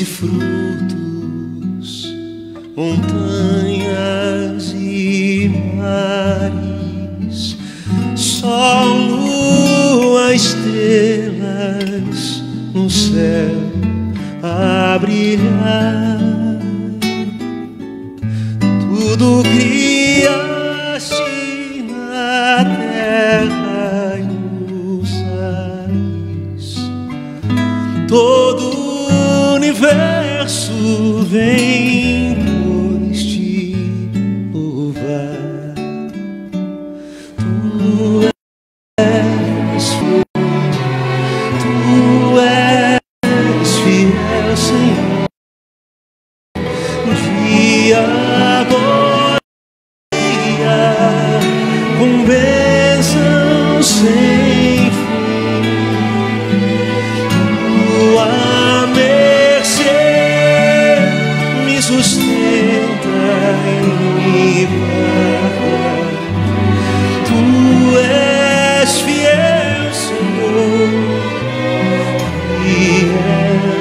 flores e frutos, montanhas e mares, sol, lua, estrelas no céu a brilhar. Tudo criaste na terra e nos ares, todo o universo vem pois te louvar. Tu és fiel, tu és fiel, Senhor. Dia agora com bênção sem fim, tua mercê me sustenta e me guarda. Tu és fiel, Senhor, fiel.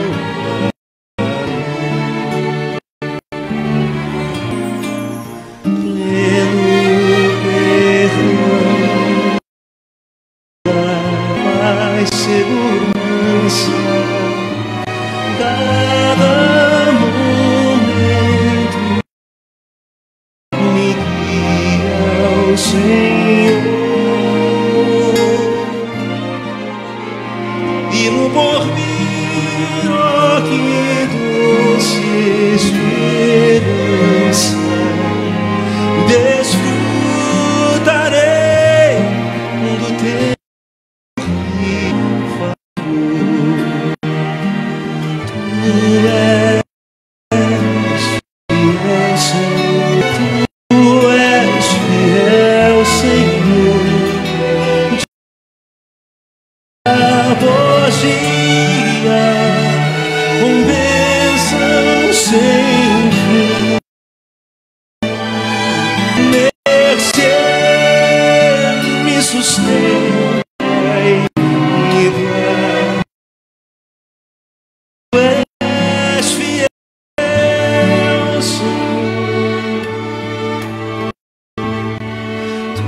Segurança, cada momento me guia o Senhor, e no porvir, oh, que doce esperança, desfrutarei do teu. Com bênção sem fim, mercê me sustenta e me guarda. Tu és fiel, Senhor. Tu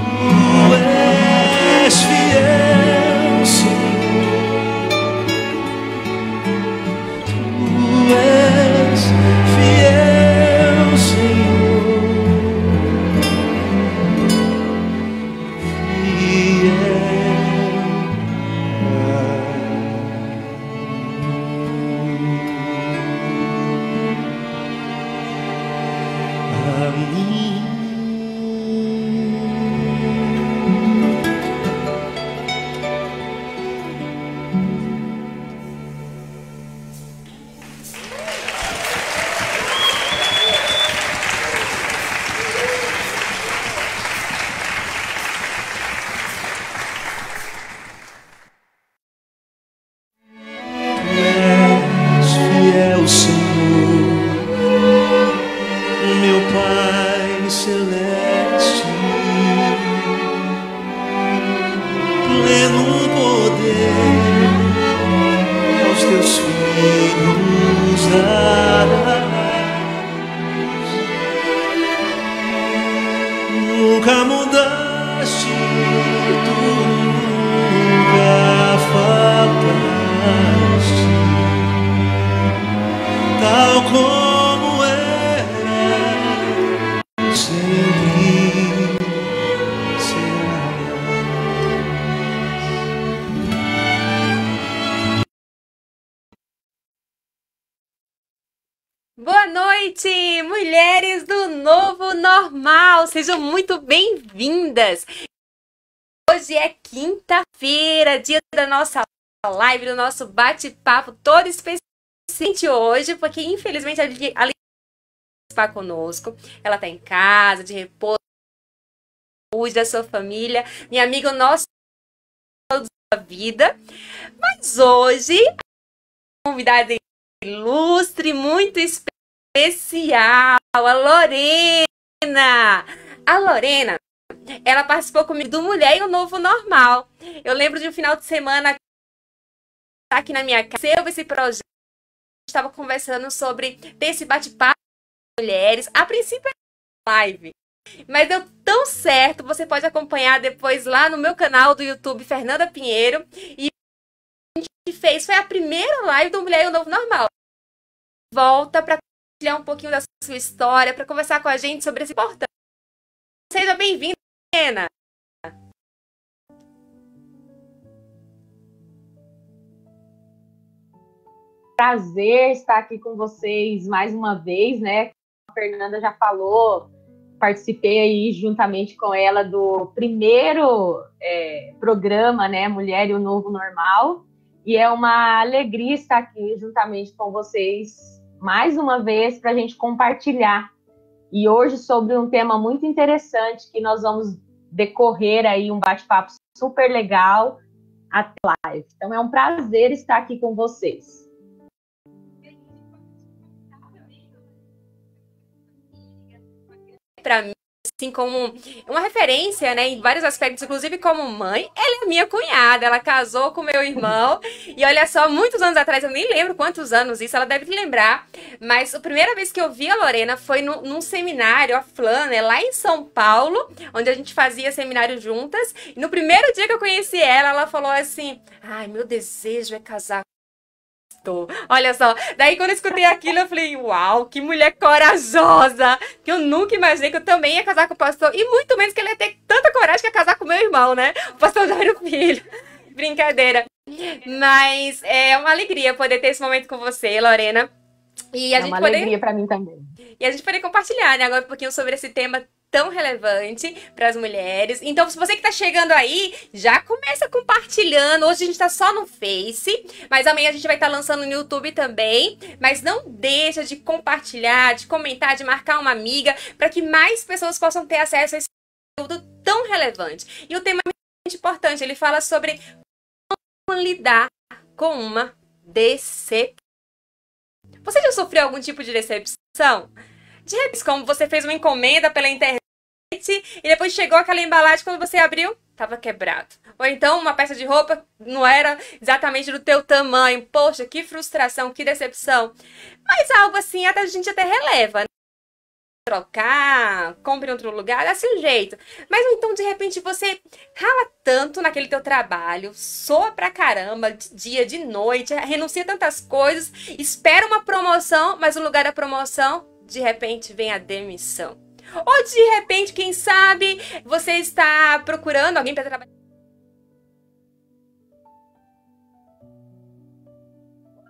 és fiel, Senhor. Fiel, Senhor, fiel a mim. Fiel, Senhor, meu Pai celeste, pleno poder aos teus filhos darás. Nunca mudaste, tu nunca faltaste, tal como era, sempre serás. Boa noite, mulheres do Novo Normal, sejam muito bem-vindas. Hoje é quinta-feira, dia da nossa live, do nosso bate-papo todo especial hoje, porque infelizmente a Aline está conosco, ela está em casa, de repouso, saúde da sua família, minha amiga, nossa vida, mas hoje a convidada ilustre, muito especial, a Lorena. A Lorena, ela participou comigo do Mulher e o Novo Normal. Eu lembro de um final de semana aqui na minha casa, esse projeto estava conversando sobre ter esse bate-papo com mulheres. A princípio é live, mas deu tão certo. Você pode acompanhar depois lá no meu canal do YouTube, Fernanda Pinheiro. E a gente fez, foi a primeira live do Mulher e o Novo Normal. Volta para compartilhar um pouquinho da sua história, para conversar com a gente sobre esse importante. Seja bem-vinda, Helena. Prazer estar aqui com vocês mais uma vez, né? A Fernanda já falou, participei aí juntamente com ela do primeiro programa, né? Mulher e o Novo Normal. E é uma alegria estar aqui juntamente com vocês mais uma vez para a gente compartilhar. E hoje sobre um tema muito interessante que nós vamos decorrer aí um bate-papo super legal até a live. Então é um prazer estar aqui com vocês. Para mim, assim, como uma referência, né, em vários aspectos, inclusive como mãe, ela é minha cunhada, ela casou com meu irmão, e olha só, muitos anos atrás, eu nem lembro quantos anos isso, ela deve lembrar, mas a primeira vez que eu vi a Lorena foi num seminário, a Flâner, lá em São Paulo, onde a gente fazia seminário juntas, e no primeiro dia que eu conheci ela, ela falou assim, ai, meu desejo é casar. Olha só, daí quando eu escutei aquilo eu falei, uau, que mulher corajosa, que eu nunca imaginei que eu também ia casar com o pastor, e muito menos que ele ia ter tanta coragem que ia casar com meu irmão, né, o pastor Jairo Filho. Brincadeira, mas é uma alegria poder ter esse momento com você, Lorena, e a gente poder... alegria para mim também. E a gente poder compartilhar, né, agora um pouquinho sobre esse tema tão relevante para as mulheres. Então, se você que está chegando aí, já começa compartilhando. Hoje a gente está só no Face, mas amanhã a gente vai estar lançando no YouTube também. Mas não deixa de compartilhar, de comentar, de marcar uma amiga, para que mais pessoas possam ter acesso a esse conteúdo tão relevante. E o tema é muito importante, ele fala sobre como lidar com uma decepção. Você já sofreu algum tipo de decepção? De repente, como você fez uma encomenda pela internet e depois chegou aquela embalagem, quando você abriu, estava quebrado. Ou então uma peça de roupa não era exatamente do teu tamanho. Poxa, que frustração, que decepção. Mas algo assim a gente até releva, né? Trocar, compre em outro lugar, dá seu jeito. Mas então, de repente, você rala tanto naquele teu trabalho, soa pra caramba, de dia, de noite, renuncia a tantas coisas, espera uma promoção, mas no lugar da promoção, de repente, vem a demissão. Ou de repente, quem sabe, você está procurando alguém para trabalhar.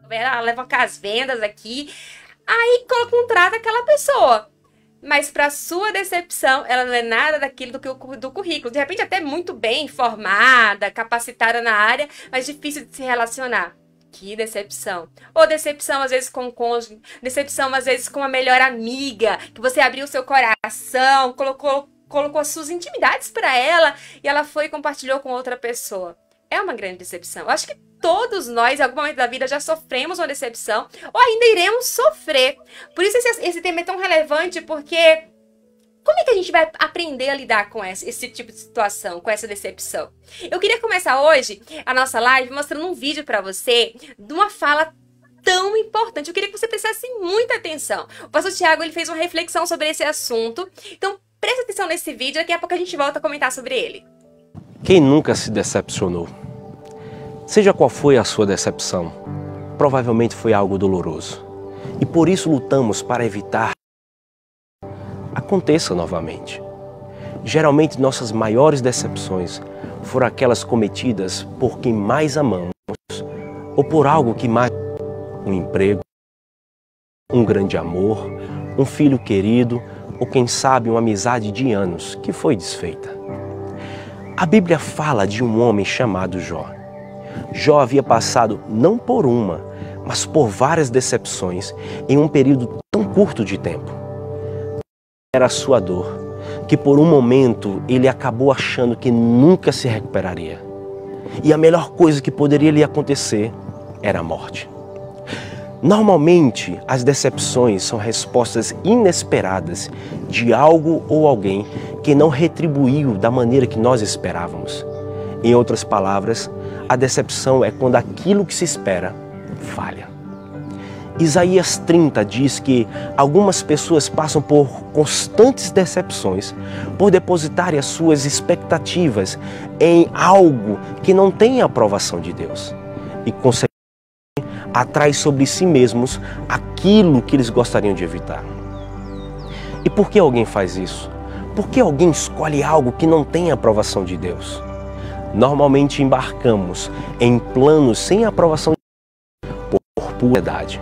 Ela alavancar as vendas aqui. Aí contrata aquela pessoa. Mas para sua decepção, ela não é nada daquilo do currículo. De repente, até muito bem formada, capacitada na área, mas difícil de se relacionar. Que decepção. Ou decepção, às vezes, com o cônjuge. Decepção, às vezes, com a melhor amiga. Que você abriu o seu coração, colocou as suas intimidades para ela e ela foi e compartilhou com outra pessoa. É uma grande decepção. Eu acho que todos nós, em algum momento da vida, já sofremos uma decepção ou ainda iremos sofrer. Por isso esse tema é tão relevante, porque como é que a gente vai aprender a lidar com esse tipo de situação, com essa decepção? Eu queria começar hoje a nossa live mostrando um vídeo para você de uma fala tão importante. Eu queria que você prestasse muita atenção. O pastor Tiago, ele fez uma reflexão sobre esse assunto. Então, presta atenção nesse vídeo, daqui a pouco a gente volta a comentar sobre ele. Quem nunca se decepcionou? Seja qual foi a sua decepção, provavelmente foi algo doloroso. E por isso lutamos para evitar aconteça novamente. Geralmente nossas maiores decepções foram aquelas cometidas por quem mais amamos ou por algo que mais... Um emprego, um grande amor, um filho querido ou quem sabe uma amizade de anos que foi desfeita. A Bíblia fala de um homem chamado Jó. Jó havia passado não por uma, mas por várias decepções em um período tão curto de tempo. Era a sua dor, que por um momento ele acabou achando que nunca se recuperaria. E a melhor coisa que poderia lhe acontecer era a morte. Normalmente, as decepções são respostas inesperadas de algo ou alguém que não retribuiu da maneira que nós esperávamos. Em outras palavras, a decepção é quando aquilo que se espera falha. Isaías 30 diz que algumas pessoas passam por constantes decepções por depositarem as suas expectativas em algo que não tem a aprovação de Deus e, consequentemente, atrai sobre si mesmos aquilo que eles gostariam de evitar. E por que alguém faz isso? Por que alguém escolhe algo que não tem a aprovação de Deus? Normalmente embarcamos em planos sem a aprovação de Deus por pura ansiedade.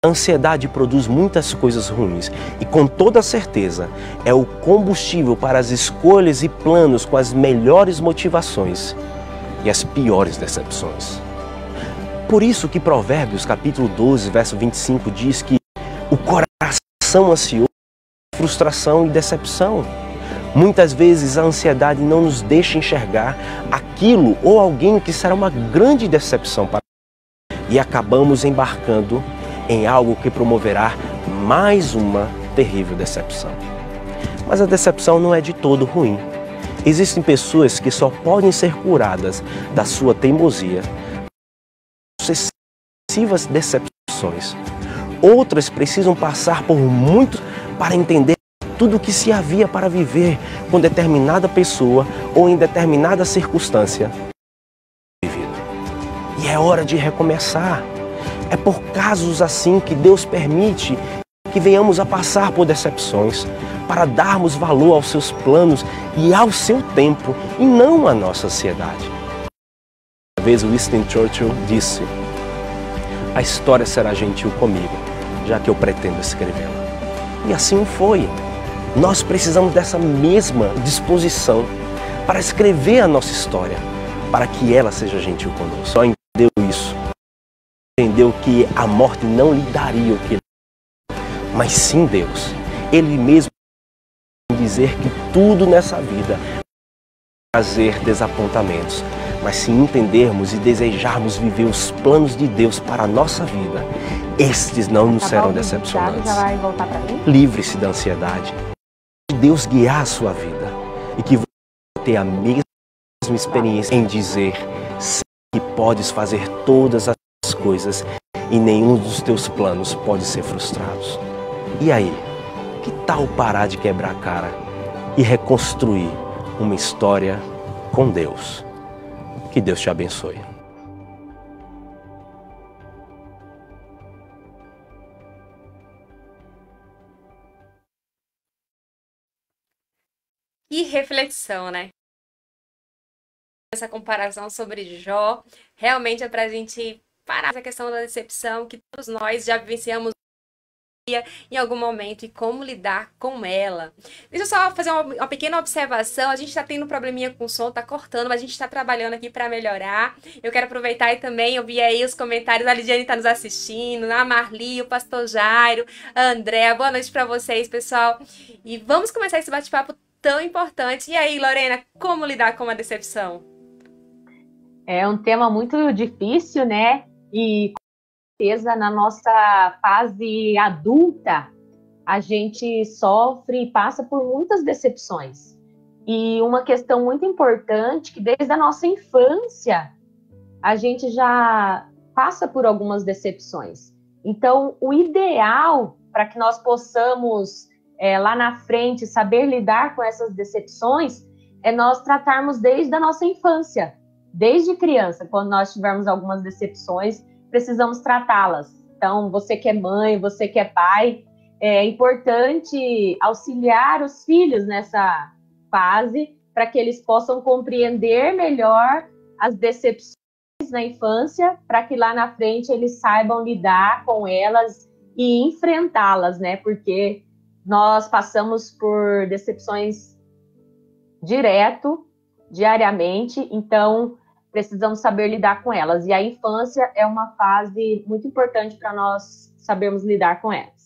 A ansiedade produz muitas coisas ruins e, com toda certeza, é o combustível para as escolhas e planos com as melhores motivações e as piores decepções. Por isso que Provérbios capítulo 12, verso 25 diz que o coração ansioso é frustração e decepção. Muitas vezes a ansiedade não nos deixa enxergar aquilo ou alguém que será uma grande decepção para nós e acabamos embarcando em algo que promoverá mais uma terrível decepção. Mas a decepção não é de todo ruim. Existem pessoas que só podem ser curadas da sua teimosia, sucessivas decepções. Outras precisam passar por muito para entender tudo o que se havia para viver com determinada pessoa ou em determinada circunstância. E é hora de recomeçar. É por casos assim que Deus permite que venhamos a passar por decepções, para darmos valor aos seus planos e ao seu tempo, e não à nossa ansiedade. Uma vez Winston Churchill disse: "A história será gentil comigo, já que eu pretendo escrevê-la." E assim foi. Nós precisamos dessa mesma disposição para escrever a nossa história, para que ela seja gentil conosco. Só entendeu isso. Entendeu que a morte não lhe daria o que ele, mas sim Deus. Ele mesmo dizer que tudo nessa vida vai trazer desapontamentos, mas se entendermos e desejarmos viver os planos de Deus para a nossa vida, estes não nos serão decepcionantes. Já vai voltar para mim? Livre-se da ansiedade. Que Deus guiar a sua vida e que você tenha a mesma experiência em dizer que podes fazer todas as coisas e nenhum dos teus planos pode ser frustrado. E aí, que tal parar de quebrar a cara e reconstruir uma história com Deus? Que Deus te abençoe. Que reflexão, né? Essa comparação sobre Jó realmente é para a gente parar essa questão da decepção que todos nós já vivenciamos em algum momento e como lidar com ela. Deixa eu só fazer uma pequena observação. A gente está tendo um probleminha com o som, tá cortando, mas a gente está trabalhando aqui para melhorar. Eu quero aproveitar e também ouvir aí os comentários. A Lidiane está nos assistindo, a Marli, o Pastor Jairo, a Andréa. Boa noite para vocês, pessoal. E vamos começar esse bate-papo tão importante. E aí, Lorena, como lidar com a decepção? É um tema muito difícil, né? E com certeza na nossa fase adulta a gente sofre e passa por muitas decepções. E uma questão muito importante que desde a nossa infância a gente já passa por algumas decepções. Então, o ideal para que nós possamos lá na frente saber lidar com essas decepções é nós tratarmos desde a nossa infância. Desde criança, quando nós tivermos algumas decepções, precisamos tratá-las. Então, você que é mãe, você que é pai, é importante auxiliar os filhos nessa fase para que eles possam compreender melhor as decepções na infância, para que lá na frente eles saibam lidar com elas e enfrentá-las, né? Porque nós passamos por decepções diariamente, então precisamos saber lidar com elas. E a infância é uma fase muito importante para nós sabermos lidar com elas.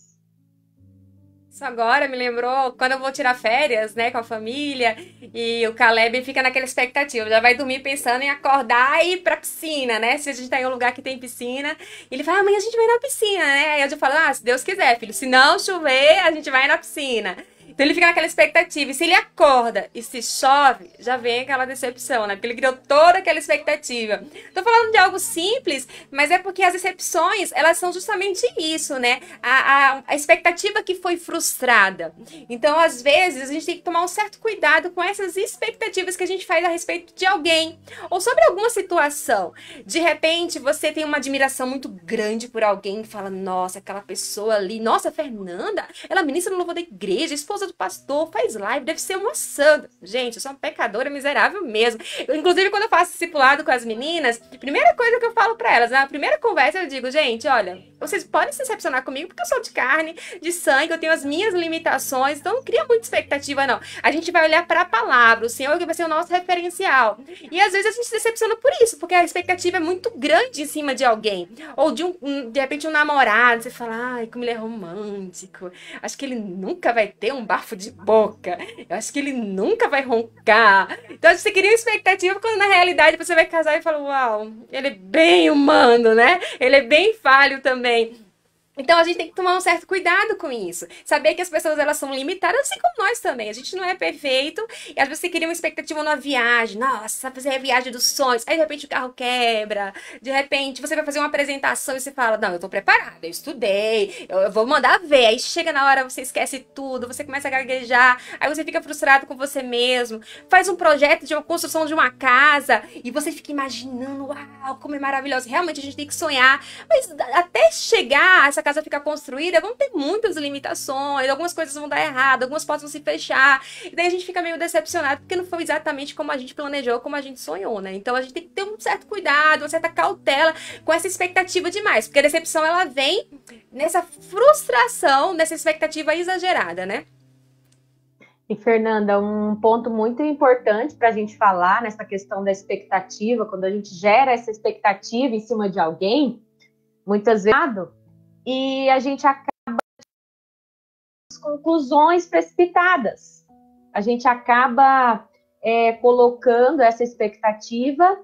Isso agora me lembrou quando eu vou tirar férias, né, com a família, e o Caleb fica naquela expectativa, já vai dormir pensando em acordar e ir pra piscina, né? Se a gente tá em um lugar que tem piscina, ele fala, amanhã a gente vai na piscina, né? Aí eu já falo, se Deus quiser, filho, se não chover, a gente vai na piscina. Então ele fica naquela expectativa. E se ele acorda e se chove, já vem aquela decepção, né? Porque ele criou toda aquela expectativa. Tô falando de algo simples, mas é porque as decepções, elas são justamente isso, né? A expectativa que foi frustrada. Então, às vezes, a gente tem que tomar um certo cuidado com essas expectativas que a gente faz a respeito de alguém. Ou sobre alguma situação. De repente, você tem uma admiração muito grande por alguém e fala, nossa, aquela pessoa ali, nossa, Fernanda, ela ministra no louvor da igreja, esposa do pastor, faz live, deve ser uma santa. Gente, eu sou uma pecadora miserável mesmo. Inclusive, quando eu faço discipulado com as meninas, primeira coisa que eu falo pra elas, na primeira conversa eu digo, gente, olha, vocês podem se decepcionar comigo porque eu sou de carne, de sangue, eu tenho as minhas limitações, então não cria muita expectativa, não. A gente vai olhar pra palavra, o Senhor que vai ser o nosso referencial. E às vezes a gente se decepciona por isso, porque a expectativa é muito grande em cima de alguém. Ou de repente um namorado, você fala, ai, como ele é romântico, acho que ele nunca vai ter um bafo de boca, eu acho que ele nunca vai roncar. Então você cria uma expectativa quando na realidade você vai casar e fala, uau, ele é bem humano, né? Ele é bem falho também. Então a gente tem que tomar um certo cuidado com isso. Saber que as pessoas elas são limitadas, assim como nós também. A gente não é perfeito. E às vezes você cria uma expectativa numa viagem. Nossa, vai fazer a viagem dos sonhos. Aí de repente o carro quebra. De repente você vai fazer uma apresentação e você fala, não, eu tô preparada, eu estudei, eu vou mandar ver. Aí chega na hora, você esquece tudo, você começa a gaguejar. Aí você fica frustrado com você mesmo. Faz um projeto de uma construção de uma casa e você fica imaginando, uau, como é maravilhoso. Realmente a gente tem que sonhar. Mas até chegar a essa casa ficar construída, vão ter muitas limitações, algumas coisas vão dar errado, algumas portas vão se fechar, e daí a gente fica meio decepcionado, porque não foi exatamente como a gente planejou, como a gente sonhou, né? Então a gente tem que ter um certo cuidado, uma certa cautela com essa expectativa demais, porque a decepção, ela vem nessa frustração, nessa expectativa exagerada, né? E, Fernanda, um ponto muito importante para a gente falar nessa questão da expectativa, quando a gente gera essa expectativa em cima de alguém, muitas vezes e a gente acaba com conclusões precipitadas. A gente acaba colocando essa expectativa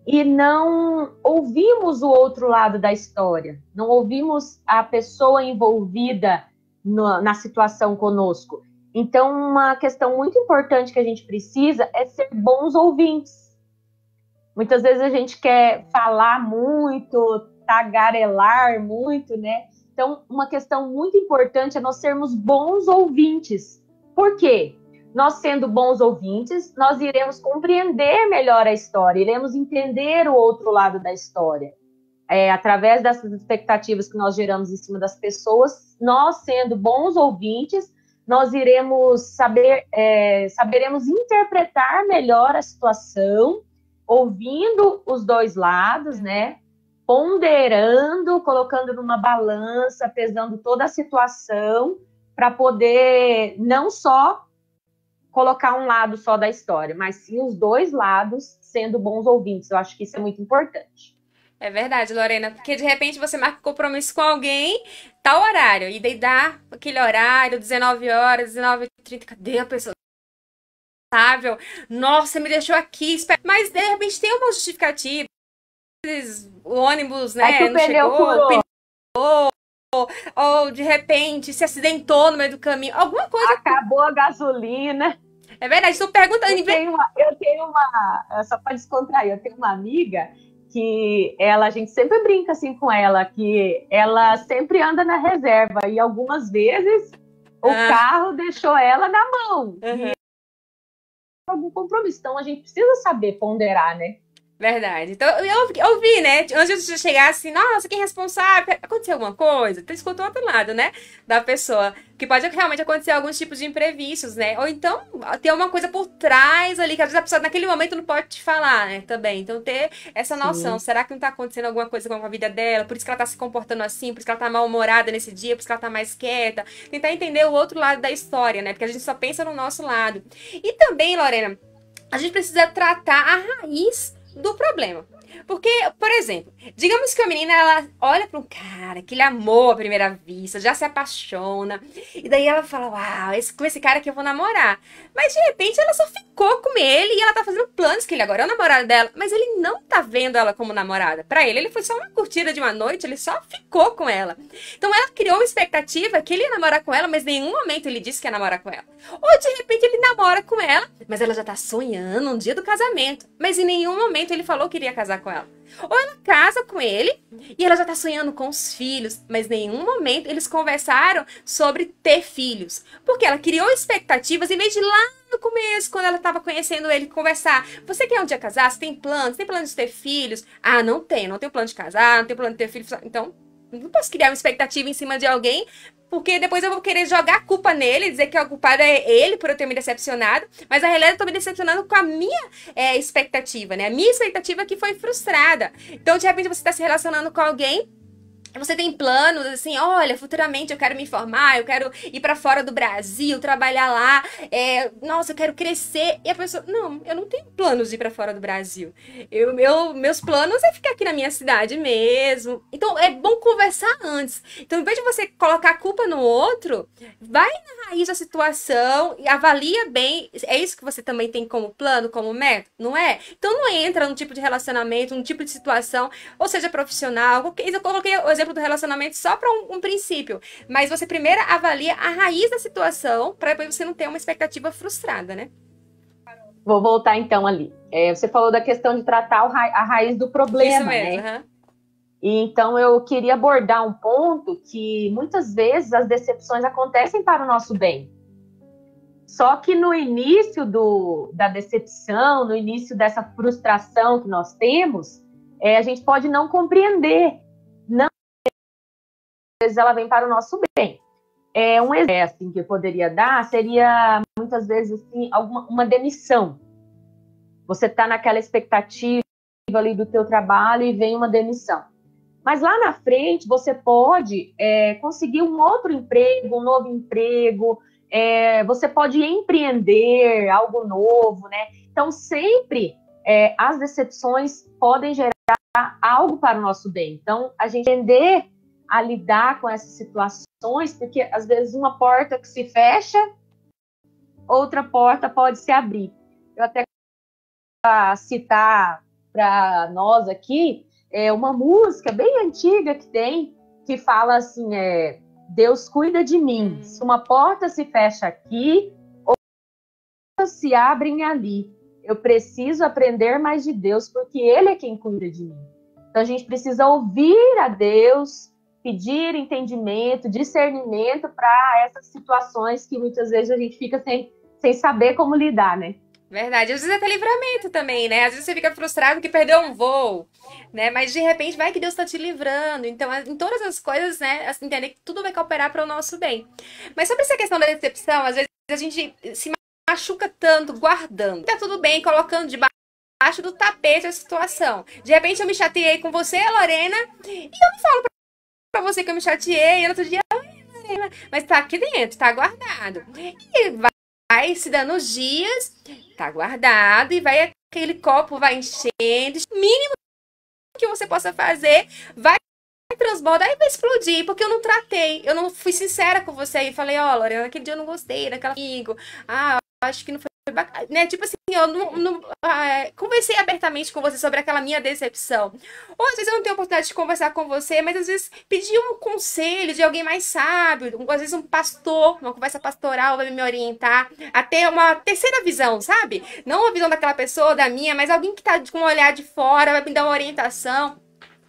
e não ouvimos o outro lado da história, não ouvimos a pessoa envolvida na situação conosco. Então, uma questão muito importante que a gente precisa é ser bons ouvintes. Muitas vezes a gente quer falar muito, tagarelar muito, né? Então, uma questão muito importante é nós sermos bons ouvintes. Por quê? Nós sendo bons ouvintes, nós iremos compreender melhor a história, iremos entender o outro lado da história. Através dessas expectativas que nós geramos em cima das pessoas, nós sendo bons ouvintes, nós iremos saberemos interpretar melhor a situação, ouvindo os dois lados, né? Ponderando, colocando numa balança, pesando toda a situação, para poder não só colocar um lado só da história, mas sim os dois lados sendo bons ouvintes. Eu acho que isso é muito importante. É verdade, Lorena, porque de repente você marca um compromisso com alguém, tal horário, e daí dá aquele horário, 19 horas, 19h30, cadê a pessoa? Nossa, me deixou aqui, mas de repente tem uma justificativa, o ônibus, né, não chegou, o pneu furou, ou de repente se acidentou no meio do caminho, alguma coisa. Acabou a gasolina. É verdade, estou perguntando. Eu tenho uma, só para descontrair, eu tenho uma amiga que a gente sempre brinca assim com ela, que ela sempre anda na reserva e algumas vezes o carro deixou ela na mão. E algum compromisso. Então a gente precisa saber ponderar, né? Verdade. Então, eu vi, né? Antes de chegar assim, nossa, quem é responsável? Aconteceu alguma coisa? Tu escutou o outro lado, né? Da pessoa. Que pode realmente acontecer alguns tipos de imprevistos, né? Ou então, ter uma coisa por trás ali, que às vezes a pessoa naquele momento não pode te falar, né? Também. Então, ter essa noção. Sim. Será que não tá acontecendo alguma coisa com a vida dela? Por isso que ela tá se comportando assim? Por isso que ela tá mal-humorada nesse dia? Por isso que ela tá mais quieta? Tentar entender o outro lado da história, né? Porque a gente só pensa no nosso lado. E também, Lorena, a gente precisa tratar a raiz do problema. Porque, por exemplo, digamos que a menina ela olha para um cara, aquele amor à primeira vista, já se apaixona, e daí ela fala, uau, com esse cara que eu vou namorar. Mas de repente ela só ficou com ele e ela tá fazendo planos que ele agora é o namorado dela, mas ele não tá vendo ela como namorada. Pra ele foi só uma curtida de uma noite, ele só ficou com ela. Então ela criou uma expectativa que ele ia namorar com ela, mas em nenhum momento ele disse que ia namorar com ela. Ou de repente ele namora com ela, mas ela já tá sonhando um dia do casamento, mas em nenhum momento ele falou que iria casar com ela. Ou ela casa com ele e ela já tá sonhando com os filhos, mas em nenhum momento eles conversaram sobre ter filhos. Porque ela criou expectativas em vez de lá no começo, quando ela tava conhecendo ele, conversar. Você quer um dia casar? Você tem planos? Tem plano de ter filhos? Ah, não tenho plano de casar, não tenho plano de ter filhos. Então, não posso criar uma expectativa em cima de alguém, porque depois eu vou querer jogar a culpa nele, dizer que a culpada é ele por eu ter me decepcionado, mas a realidade eu tô me decepcionando com a minha expectativa, né? A minha expectativa que foi frustrada. Então, de repente, você tá se relacionando com alguém, você tem planos, assim, olha, futuramente eu quero me formar, eu quero ir pra fora do Brasil, trabalhar lá, nossa, eu quero crescer. E a pessoa, não, eu não tenho planos de ir pra fora do Brasil. Meus planos é ficar aqui na minha cidade mesmo. Então, é bom conversar antes. Então, em vez de você colocar a culpa no outro, vai na raiz da situação e avalia bem. É isso que você também tem como plano, como meta, não é? Então, não entra num tipo de relacionamento, num tipo de situação, ou seja, profissional. Eu coloquei o exemplo do relacionamento só para um princípio, mas você primeiro avalia a raiz da situação para depois você não ter uma expectativa frustrada, né? Vou voltar então ali. Você falou da questão de tratar a raiz do problema, isso mesmo, né? Uhum. E então eu queria abordar um ponto que muitas vezes as decepções acontecem para o nosso bem. Só que no início da decepção, no início dessa frustração que nós temos, a gente pode não compreender. Às vezes ela vem para o nosso bem. Um exemplo assim, que eu poderia dar seria, muitas vezes, assim, uma demissão. Você está naquela expectativa ali do teu trabalho e vem uma demissão. Mas lá na frente, você pode conseguir um outro emprego, um novo emprego, você pode empreender algo novo, né? Então, sempre as decepções podem gerar algo para o nosso bem. Então, a gente entender a lidar com essas situações, porque às vezes uma porta que se fecha, outra porta pode se abrir. Eu até vou citar para nós aqui uma música bem antiga que fala assim, Deus cuida de mim. Se uma porta se fecha aqui, outras se abrem ali. Eu preciso aprender mais de Deus, porque Ele é quem cuida de mim. Então a gente precisa ouvir a Deus, pedir entendimento, discernimento para essas situações que muitas vezes a gente fica sem saber como lidar, né? Verdade, às vezes é até livramento também, né? Às vezes você fica frustrado que perdeu um voo, né? Mas de repente vai que Deus está te livrando. Então, em todas as coisas, né? Entender que tudo vai cooperar para o nosso bem. Mas sobre essa questão da decepção, às vezes a gente se machuca tanto guardando. Tá tudo bem, colocando debaixo do tapete a situação. De repente eu me chateei com você, Lorena, e eu não falo pra você que eu me chateei, e no outro dia, mas tá aqui dentro, tá guardado. E vai se dando os dias, tá guardado, e aquele copo vai enchendo. O mínimo que você possa fazer vai transbordar e vai explodir, porque eu não tratei, eu não fui sincera com você e falei, Lorena, naquele dia eu não gostei daquela amigo, acho que não foi bacana, né? Tipo assim, eu não conversei abertamente com você sobre aquela minha decepção. Ou às vezes eu não tenho oportunidade de conversar com você, mas às vezes pedir um conselho de alguém mais sábio, às vezes um pastor, uma conversa pastoral vai me orientar a ter uma terceira visão, sabe? Não a visão daquela pessoa, da minha, mas alguém que tá com um olhar de fora, vai me dar uma orientação.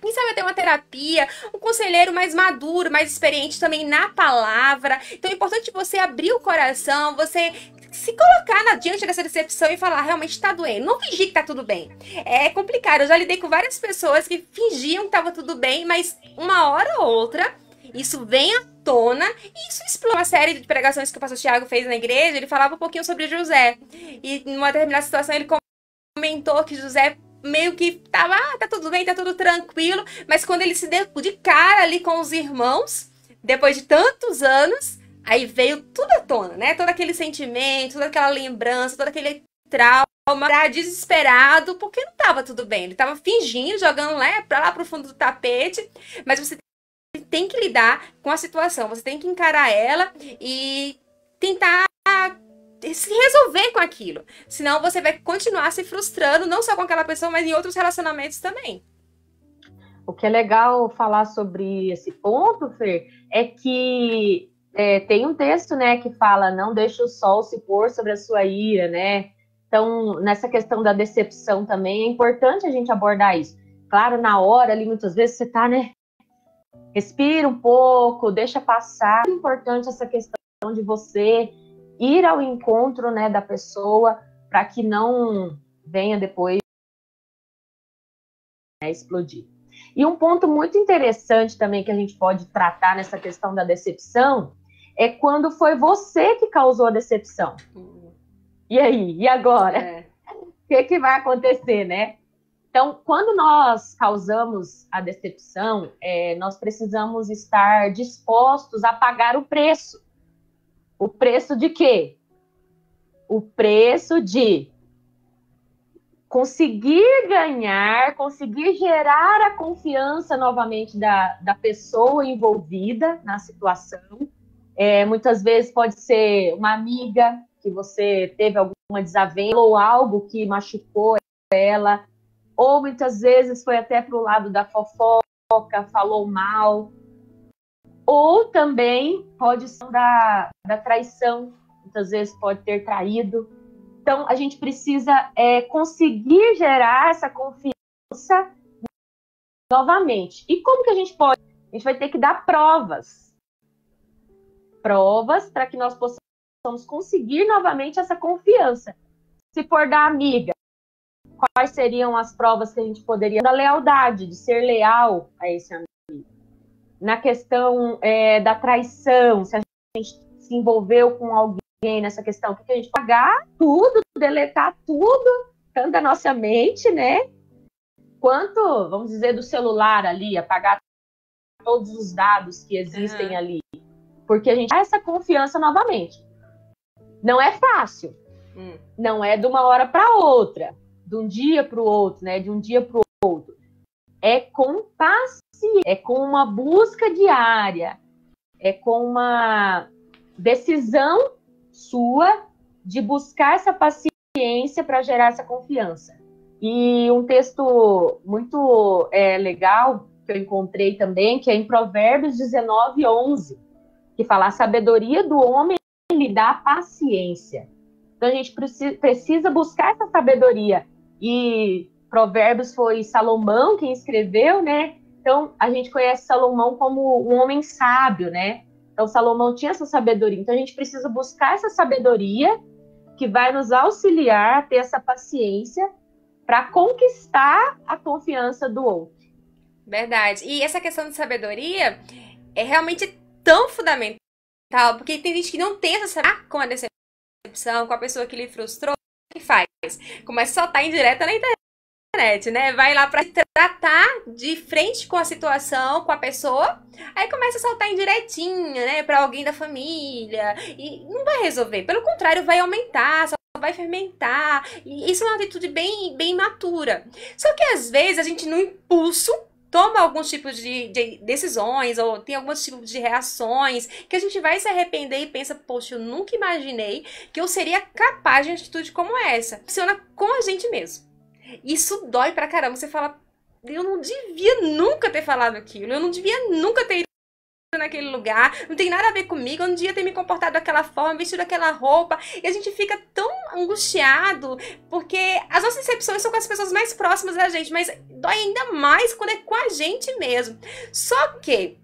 Quem sabe até uma terapia, um conselheiro mais maduro, mais experiente também na palavra. Então é importante você abrir o coração, você se colocar diante dessa decepção e falar, realmente tá doendo. Não fingir que tá tudo bem. É complicado. Eu já lidei com várias pessoas que fingiam que tava tudo bem, mas uma hora ou outra, isso vem à tona e isso explode. Uma série de pregações que o pastor Tiago fez na igreja, ele falava um pouquinho sobre José. E numa determinada situação ele comentou que José meio que tava, tá tudo bem, tá tudo tranquilo, mas quando ele se deu de cara ali com os irmãos, depois de tantos anos, aí veio tudo à tona, né? Todo aquele sentimento, toda aquela lembrança, todo aquele trauma, tá desesperado, porque não tava tudo bem. Ele tava fingindo, jogando lá pro fundo do tapete, mas você tem que lidar com a situação, você tem que encarar ela e tentar se resolver com aquilo. Senão você vai continuar se frustrando, não só com aquela pessoa, mas em outros relacionamentos também. O que é legal falar sobre esse ponto, Fer, é que tem um texto, né, que fala: não deixe o sol se pôr sobre a sua ira, né? Então, nessa questão da decepção também, é importante a gente abordar isso. Claro, na hora ali, muitas vezes você tá, né? Respira um pouco, deixa passar. É importante essa questão de você ir ao encontro, né, da pessoa, para que não venha depois, né, explodir. E um ponto muito interessante também que a gente pode tratar nessa questão da decepção é quando foi você que causou a decepção. E aí? E agora? O que vai acontecer, né? Então, quando nós causamos a decepção, nós precisamos estar dispostos a pagar o preço. O preço de quê? O preço de conseguir ganhar, conseguir gerar a confiança novamente da pessoa envolvida na situação. Muitas vezes pode ser uma amiga que você teve alguma desavença ou algo que machucou ela, ou muitas vezes foi até para o lado da fofoca, falou mal. Ou também pode ser da traição, muitas vezes pode ter traído. Então, a gente precisa conseguir gerar essa confiança novamente. E como que a gente pode? A gente vai ter que dar provas. Provas para que nós possamos conseguir novamente essa confiança. Se for da amiga, quais seriam as provas que a gente poderia? Da lealdade, de ser leal a esse amigo. Na questão da traição, se a gente se envolveu com alguém nessa questão, o que a gente pagar tudo, deletar tudo, tanto da nossa mente, né? Quanto, vamos dizer, do celular ali, apagar todos os dados que existem ali. Porque a gente dá essa confiança novamente. Não é fácil. Não é de uma hora para outra, de um dia para o outro, né? De um dia para o outro. É com paciência, é com uma busca diária, é com uma decisão sua de buscar essa paciência para gerar essa confiança. E um texto muito legal que eu encontrei também, que é em Provérbios 19:11, que fala: a sabedoria do homem lhe dá paciência. Então a gente precisa buscar essa sabedoria. E Provérbios foi Salomão quem escreveu, né? Então a gente conhece Salomão como um homem sábio, né? Então Salomão tinha essa sabedoria. Então a gente precisa buscar essa sabedoria que vai nos auxiliar a ter essa paciência para conquistar a confiança do outro. Verdade. E essa questão de sabedoria é realmente tão fundamental, porque tem gente que não tem essa sabedoria com a decepção, com a pessoa que lhe frustrou. O que faz? Começa a soltar indireta na internet, né? Vai lá pra tratar de frente com a situação, com a pessoa, aí começa a soltar indiretinha, né? Pra alguém da família, e não vai resolver. Pelo contrário, vai aumentar, só vai fermentar. E isso é uma atitude bem imatura. Só que às vezes a gente, no impulso, toma alguns tipos de decisões ou tem alguns tipos de reações que a gente vai se arrepender e pensa: poxa, eu nunca imaginei que eu seria capaz de uma atitude como essa. Funciona com a gente mesmo. Isso dói pra caramba. Você fala: eu não devia nunca ter falado aquilo, eu não devia nunca ter ido naquele lugar, não tem nada a ver comigo, eu não devia ter me comportado daquela forma, vestido aquela roupa. E a gente fica tão angustiado, porque as nossas decepções são com as pessoas mais próximas da gente, mas dói ainda mais quando é com a gente mesmo. Só que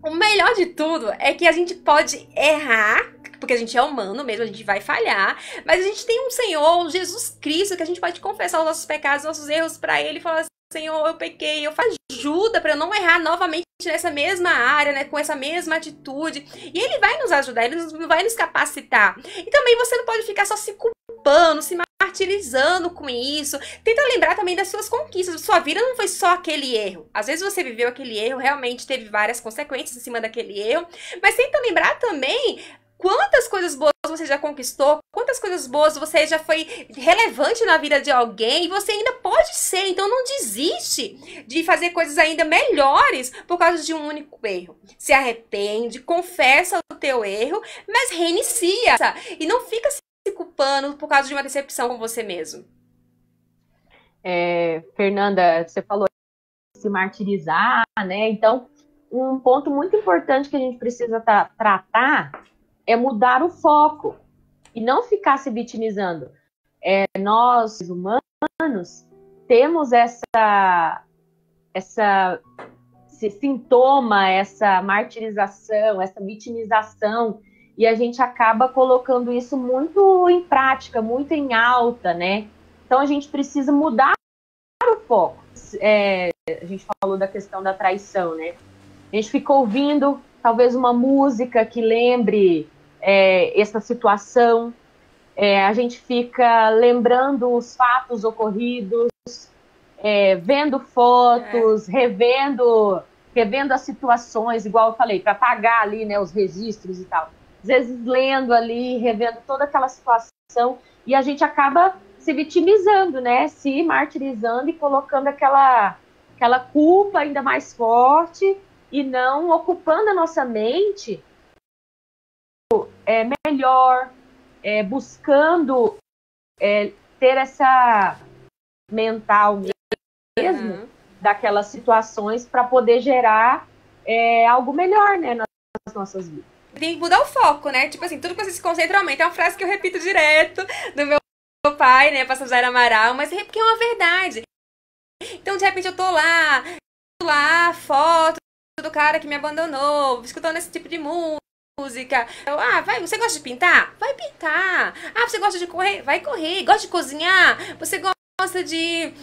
o melhor de tudo é que a gente pode errar, porque a gente é humano mesmo, a gente vai falhar, mas a gente tem um Senhor, Jesus Cristo, que a gente pode confessar os nossos pecados, os nossos erros pra Ele e falar assim: Senhor, eu pequei, eu faço ajuda para eu não errar novamente nessa mesma área, né, com essa mesma atitude. E Ele vai nos ajudar, Ele vai nos capacitar. E também você não pode ficar só se culpando, se martirizando com isso. Tenta lembrar também das suas conquistas. Sua vida não foi só aquele erro. Às vezes você viveu aquele erro, realmente teve várias consequências em cima daquele erro, mas tenta lembrar também quantas coisas boas você já conquistou, quantas coisas boas você já foi relevante na vida de alguém, e você ainda pode ser. Então não desiste de fazer coisas ainda melhores por causa de um único erro. Se arrepende, confessa o teu erro, mas reinicia. E não fica se culpando por causa de uma decepção com você mesmo. Fernanda, você falou de se martirizar, né? Então, um ponto muito importante que a gente precisa tratar é mudar o foco e não ficar se vitimizando. Nós, humanos, temos esse sintoma, essa martirização, essa vitimização, e a gente acaba colocando isso muito em prática, muito em alta, né? Então, a gente precisa mudar o foco. A gente falou da questão da traição, né? A gente fica ouvindo, talvez, uma música que lembre essa situação. A gente fica lembrando os fatos ocorridos, vendo fotos, revendo as situações, igual eu falei, para pagar ali, né, os registros e tal. Às vezes lendo ali, revendo toda aquela situação, e a gente acaba se vitimizando, né, se martirizando e colocando aquela culpa ainda mais forte e não ocupando a nossa mente melhor, buscando ter essa mental mesmo daquelas situações para poder gerar algo melhor, né, nas nossas vidas. Tem que mudar o foco, né? Tipo assim, tudo que você se concentra aumenta. É uma frase que eu repito direto do meu pai, né, pastor Jair Amaral, mas é porque é uma verdade. Então, de repente, eu tô lá, foto do cara que me abandonou, escutando esse tipo de música. Você gosta de pintar? Vai pintar. Você gosta de correr? Vai correr. Gosta de cozinhar? Você gosta de...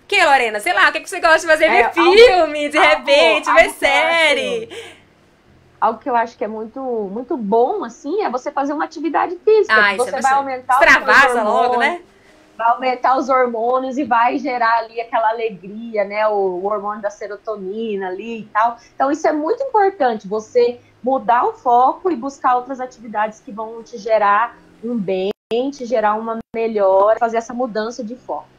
que, Lorena? Sei lá, o que você gosta de fazer? Ver filme, de repente, ver série. Algo que eu acho que é muito, muito bom, assim, é você fazer uma atividade física. Você vai aumentar os hormônios, logo, né? Vai aumentar os hormônios e vai gerar ali aquela alegria, né? O hormônio da serotonina ali e tal. Então, isso é muito importante, você mudar o foco e buscar outras atividades que vão te gerar um bem, te gerar uma melhora, fazer essa mudança de foco.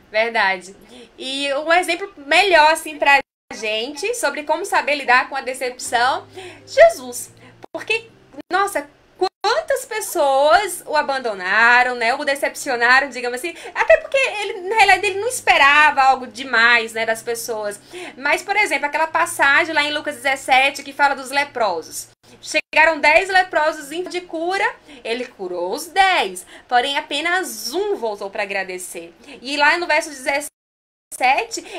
Verdade. E um exemplo melhor, assim, pra gente, sobre como saber lidar com a decepção, Jesus. Porque, nossa, quantas pessoas o abandonaram, né, o decepcionaram, digamos assim, até porque ele, na realidade, ele não esperava algo demais, né, das pessoas. Mas, por exemplo, aquela passagem lá em Lucas 17 que fala dos leprosos. Chegaram 10 leprosos de cura, ele curou os 10, porém apenas um voltou para agradecer. E lá no verso 17,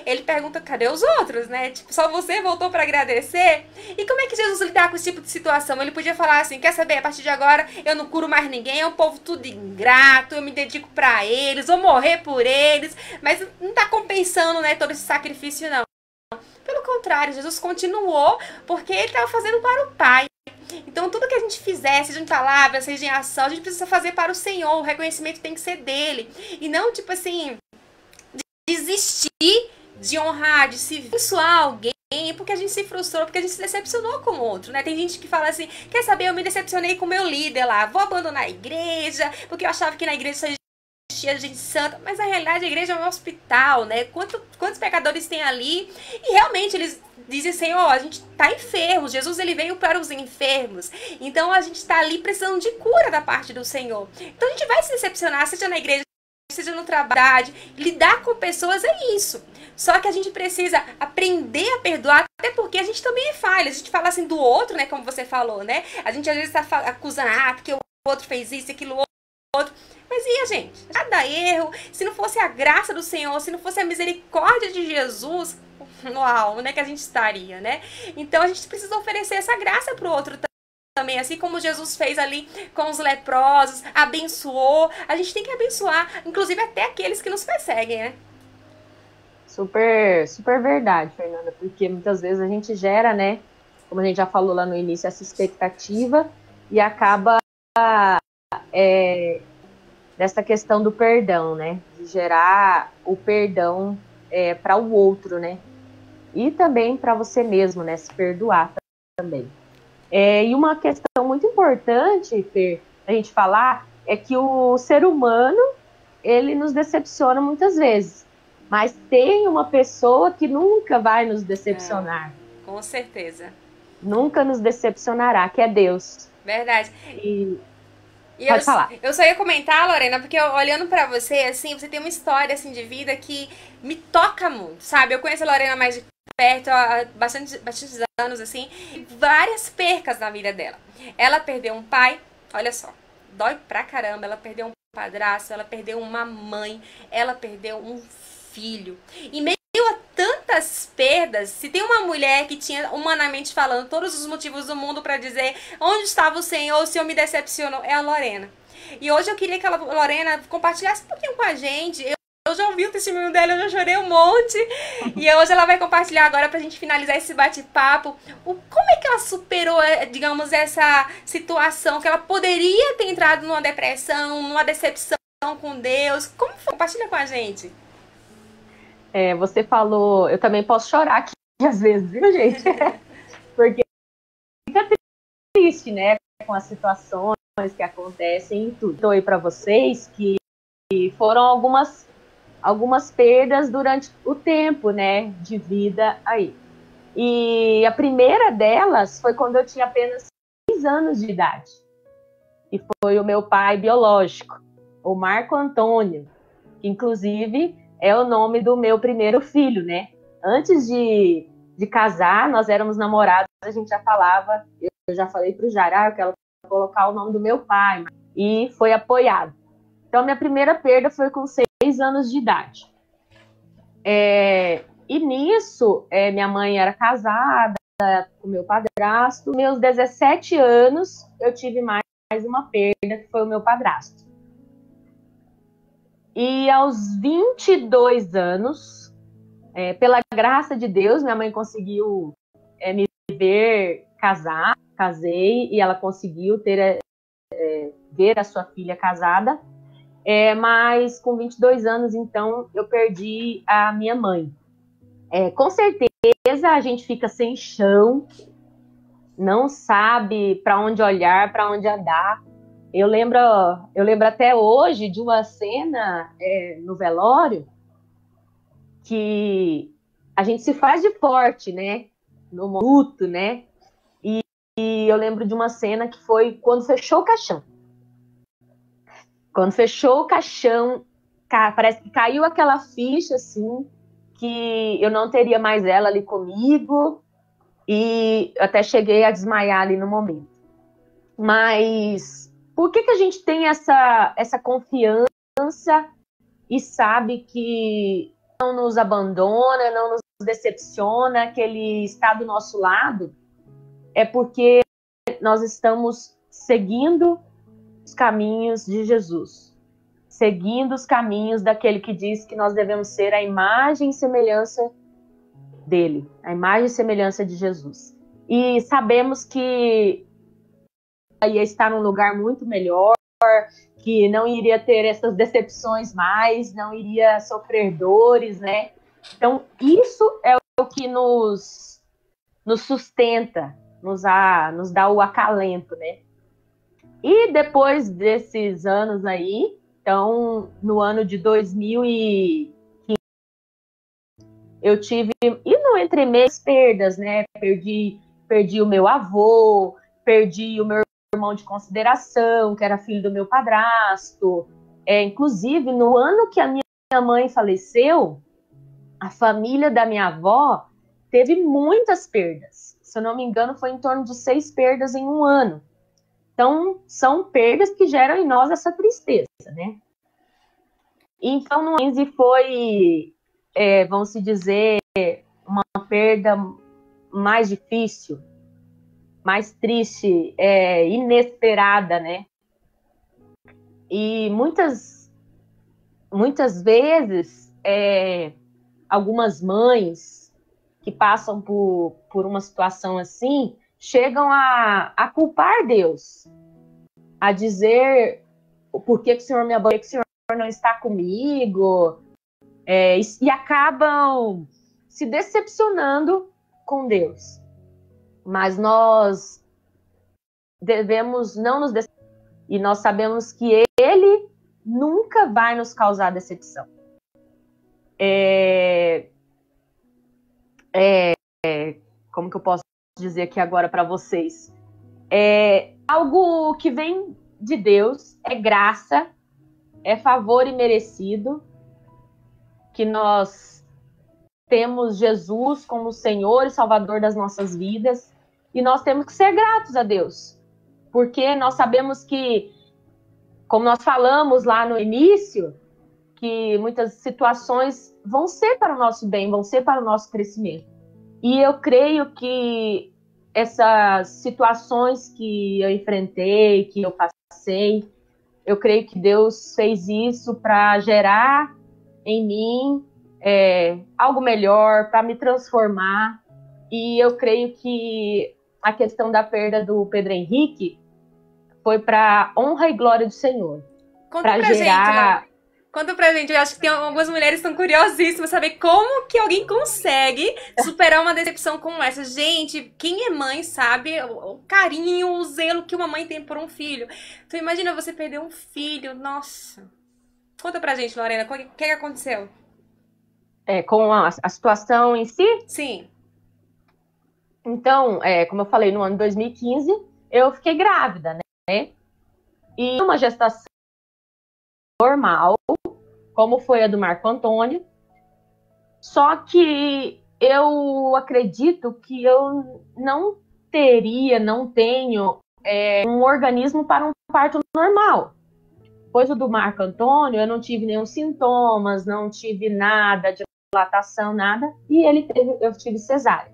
ele pergunta, cadê os outros, né? Tipo, só você voltou para agradecer? E como é que Jesus lidar com esse tipo de situação? Ele podia falar assim, quer saber, a partir de agora eu não curo mais ninguém, é um povo tudo ingrato, eu me dedico para eles, vou morrer por eles, mas não tá compensando, né, todo esse sacrifício, não. Pelo contrário, Jesus continuou porque ele estava fazendo para o Pai. Então, tudo que a gente fizer, seja em palavras, seja em ação, a gente precisa fazer para o Senhor. O reconhecimento tem que ser dele. E não, tipo assim, desistir de honrar, de se abençoar alguém, porque a gente se frustrou, porque a gente se decepcionou com o outro, né? Tem gente que fala assim, quer saber, eu me decepcionei com o meu líder lá, vou abandonar a igreja, porque eu achava que na igreja só existia gente santa, mas na realidade a igreja é um hospital, né? Quantos pecadores tem ali? E realmente eles dizem assim, a gente tá enfermo, Jesus ele veio para os enfermos, então a gente tá ali precisando de cura da parte do Senhor. Então a gente vai se decepcionar, seja na igreja, seja no trabalho, lidar com pessoas é isso. Só que a gente precisa aprender a perdoar, até porque a gente também é falha. A gente fala assim do outro, né, como você falou, né? A gente às vezes tá acusando, porque o outro fez isso, aquilo outro. Mas e a gente? Cada erro, se não fosse a graça do Senhor, se não fosse a misericórdia de Jesus, uau, onde é que a gente estaria, né? Então a gente precisa oferecer essa graça pro outro também, assim como Jesus fez ali com os leprosos, abençoou, a gente tem que abençoar, inclusive até aqueles que nos perseguem, né? Super, super verdade, Fernanda, porque muitas vezes a gente gera, né, como a gente já falou lá no início, essa expectativa e acaba nessa questão do perdão, né, de gerar o perdão para o outro, né, e também para você mesmo, né, se perdoar também. E uma questão muito importante, Fer, a gente falar, é que o ser humano, ele nos decepciona muitas vezes. Mas tem uma pessoa que nunca vai nos decepcionar. Com certeza. Nunca nos decepcionará, que é Deus. Verdade. E Pode falar. Eu só ia comentar, Lorena, porque olhando pra você, assim, você tem uma história, assim, de vida que me toca muito, sabe? Eu conheço a Lorena mais de perto há bastante anos, assim, várias percas na vida dela. Ela perdeu um pai, olha só, dói pra caramba, ela perdeu um padrasto, ela perdeu uma mãe, ela perdeu um filho. E meio a tantas perdas, se tem uma mulher que tinha, humanamente falando, todos os motivos do mundo pra dizer onde estava o Senhor, o Senhor me decepcionou, é a Lorena. E hoje eu queria que a Lorena compartilhasse um pouquinho com a gente. Eu já ouvi o testemunho dela, eu já chorei um monte. E hoje ela vai compartilhar agora pra gente finalizar esse bate-papo. Como é que ela superou, digamos, essa situação que ela poderia ter entrado numa depressão, numa decepção com Deus? Como foi? Compartilha com a gente. Você falou, eu também posso chorar aqui às vezes, viu, gente? Porque fica triste, né, com as situações que acontecem e tudo. Estou aí para vocês que foram algumas perdas durante o tempo, né, de vida aí. E a primeira delas foi quando eu tinha apenas 6 anos de idade. E foi o meu pai biológico, o Marco Antônio, que inclusive é o nome do meu primeiro filho, né? Antes de casar, nós éramos namorados, a gente já falava, eu já falei para o Jair, eu quero colocar o nome do meu pai, e foi apoiado. Então, minha primeira perda foi com 6 anos de idade. E nisso, minha mãe era casada com meu padrasto. Meus 17 anos, eu tive mais uma perda, que foi o meu padrasto. E aos 22 anos, pela graça de Deus, minha mãe conseguiu me ver casar, casei, e ela conseguiu ver a sua filha casada. Mas com 22 anos, então, eu perdi a minha mãe. Com certeza, a gente fica sem chão, não sabe para onde olhar, para onde andar. Eu lembro até hoje de uma cena no velório que a gente se faz de forte, né? No luto, né? E eu lembro de uma cena que foi quando fechou o caixão. Quando fechou o caixão, parece que caiu aquela ficha, assim, que eu não teria mais ela ali comigo, e até cheguei a desmaiar ali no momento. Mas por que a gente tem essa confiança e sabe que não nos abandona, não nos decepciona, que Ele está do nosso lado? É porque nós estamos seguindo os caminhos de Jesus, seguindo os caminhos daquele que diz que nós devemos ser a imagem e semelhança dele, a imagem e semelhança de Jesus. E sabemos que ia estar num lugar muito melhor, que não iria ter essas decepções mais, não iria sofrer dores, né? Então, isso é o que nos sustenta, nos dá o acalento, né? E depois desses anos aí, então, no ano de 2015, eu tive, e no entremeio, perdas, né? Perdi o meu avô, perdi o meu irmão de consideração, que era filho do meu padrasto. Inclusive, no ano que a minha mãe faleceu, a família da minha avó teve muitas perdas. Se eu não me engano, foi em torno de 6 perdas em um ano. Então, são perdas que geram em nós essa tristeza, né? Então, no 15 foi, vamos se dizer, uma perda mais difícil, mais triste, inesperada, né? E muitas vezes, algumas mães que passam por uma situação assim, chegam a culpar Deus, a dizer por que o Senhor me abandonou, por que o Senhor não está comigo, e acabam se decepcionando com Deus. Mas nós devemos não nos decepcionar. E nós sabemos que Ele nunca vai nos causar decepção. Como que eu posso dizer aqui agora para vocês? Algo que vem de Deus, é graça, é favor imerecido, que nós temos Jesus como Senhor e Salvador das nossas vidas, e nós temos que ser gratos a Deus, porque nós sabemos que, como nós falamos lá no início, que muitas situações vão ser para o nosso bem, vão ser para o nosso crescimento. E eu creio que essas situações que eu enfrentei, que eu passei, eu creio que Deus fez isso para gerar em mim algo melhor, para me transformar. E eu creio que a questão da perda do Pedro Henrique foi para honra e glória do Senhor. Conta pra gente, Laura. Conta pra gente. Eu acho que tem algumas mulheres que estão curiosíssimas saber como que alguém consegue superar uma decepção como essa. Gente, quem é mãe sabe o carinho, o zelo que uma mãe tem por um filho. Então imagina você perder um filho. Nossa. Conta pra gente, Lorena, o que aconteceu? Com a situação em si? Sim. Então, como eu falei, no ano 2015, eu fiquei grávida, né? E uma gestação normal, como foi a do Marco Antônio. Só que eu acredito que eu não tenho um organismo para um parto normal. Depois do Marco Antônio, eu não tive nenhum sintomas, não tive nada de dilatação, nada, e eu tive cesárea.